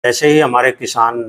ऐसे ही हमारे किसान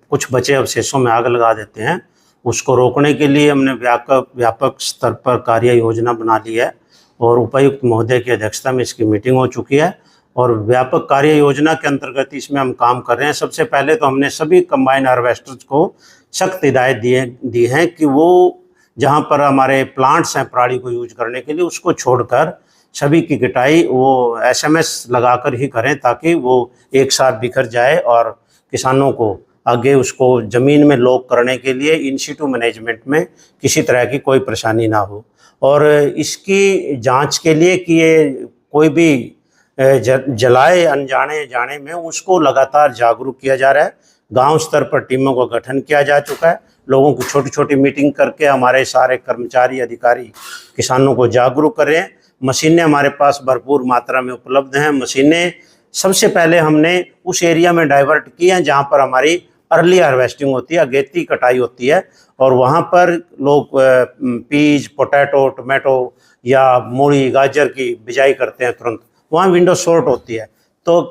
कुछ बचे अवशेषों में आग लगा देते हैं। उसको रोकने के लिए हमने व्यापक स्तर पर कार्य योजना बना ली है और उपायुक्त महोदय की अध्यक्षता में इसकी मीटिंग हो चुकी है और व्यापक कार्य योजना के अंतर्गत इसमें हम काम कर रहे हैं। सबसे पहले तो हमने सभी कंबाइन हार्वेस्टर्स को सख्त हिदायत दी हैं कि वो जहाँ पर हमारे प्लांट्स हैं पराली को यूज करने के लिए, उसको छोड़कर सभी की कटाई वो एसएमएस लगाकर ही करें, ताकि वो एक साथ बिखर जाए और किसानों को आगे उसको ज़मीन में लॉक करने के लिए इन सिटू मैनेजमेंट में किसी तरह की कोई परेशानी ना हो। और इसकी जांच के लिए कि ये कोई भी जलाए अनजाने जाने में, उसको लगातार जागरूक किया जा रहा है। गांव स्तर पर टीमों का गठन किया जा चुका है। लोगों की छोटी छोटी मीटिंग करके हमारे सारे कर्मचारी अधिकारी किसानों को जागरूक कर रहे हैं। मशीनें हमारे पास भरपूर मात्रा में उपलब्ध हैं। मशीनें सबसे पहले हमने उस एरिया में डाइवर्ट की हैं जहाँ पर हमारी अर्ली हार्वेस्टिंग होती है, अगेती कटाई होती है, और वहाँ पर लोग पीज, पोटैटो, टोमेटो या मूली, गाजर की बिजाई करते हैं तुरंत। वहाँ विंडो शॉर्ट होती है, तो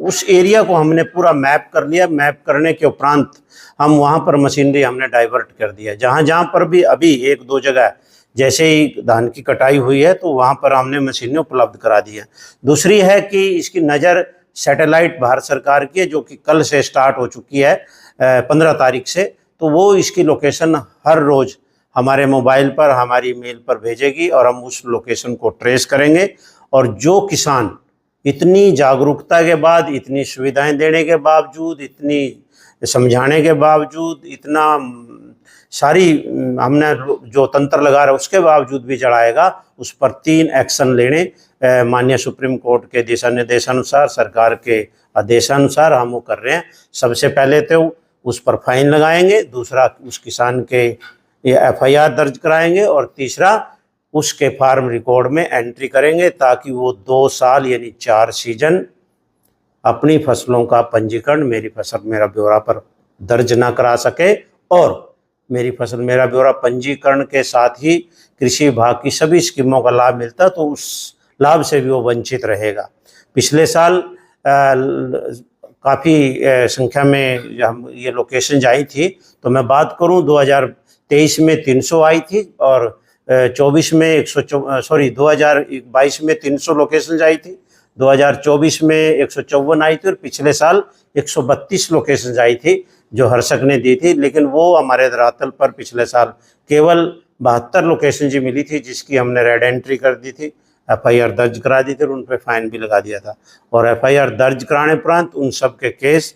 उस एरिया को हमने पूरा मैप कर लिया। मैप करने के उपरांत हम वहाँ पर मशीनरी हमने डाइवर्ट कर दिया। जहाँ जहाँ पर भी अभी एक दो जगह जैसे ही धान की कटाई हुई है, तो वहाँ पर हमने मशीनें उपलब्ध करा दी हैं। दूसरी है कि इसकी नज़र सैटेलाइट भारत सरकार की है, जो कि कल से स्टार्ट हो चुकी है 15 तारीख से। तो वो इसकी लोकेशन हर रोज़ हमारे मोबाइल पर, हमारी मेल पर भेजेगी और हम उस लोकेशन को ट्रेस करेंगे। और जो किसान इतनी जागरूकता के बाद, इतनी सुविधाएं देने के बावजूद, इतनी समझाने के बावजूद, इतना सारी हमने जो तंत्र लगा रहा है उसके बावजूद भी जलाएगा, उस पर 3 एक्शन लेने माननीय सुप्रीम कोर्ट के दिशा निर्देशानुसार, सरकार के आदेशानुसार हम वो कर रहे हैं। सबसे पहले तो उस पर फाइन लगाएंगे, दूसरा उस किसान के एफआईआर दर्ज कराएंगे, और तीसरा उसके फार्म रिकॉर्ड में एंट्री करेंगे, ताकि वो 2 साल यानी 4 सीजन अपनी फसलों का पंजीकरण मेरी फसल मेरा ब्यौरा पर दर्ज ना करा सके। और मेरी फसल मेरा ब्यौरा पंजीकरण के साथ ही कृषि विभाग की सभी स्कीमों का लाभ मिलता, तो उस लाभ से भी वो वंचित रहेगा। पिछले साल काफ़ी संख्या में ये लोकेशन आई थी। तो मैं बात करूं, 2023 में 300 आई थी, और 24 में 2022 में 300 लोकेशन आई थी, 2024 में 154 आई थी, और पिछले साल 132 लोकेशन आई थी जो हर्षक ने दी थी। लेकिन वो हमारे धरातल पर पिछले साल केवल 72 लोकेशन जी मिली थी, जिसकी हमने रेड एंट्री कर दी थी, एफआईआर दर्ज करा दी थी और उन पर फाइन भी लगा दिया था। और एफआईआर दर्ज कराने उपरांत उन सब के केस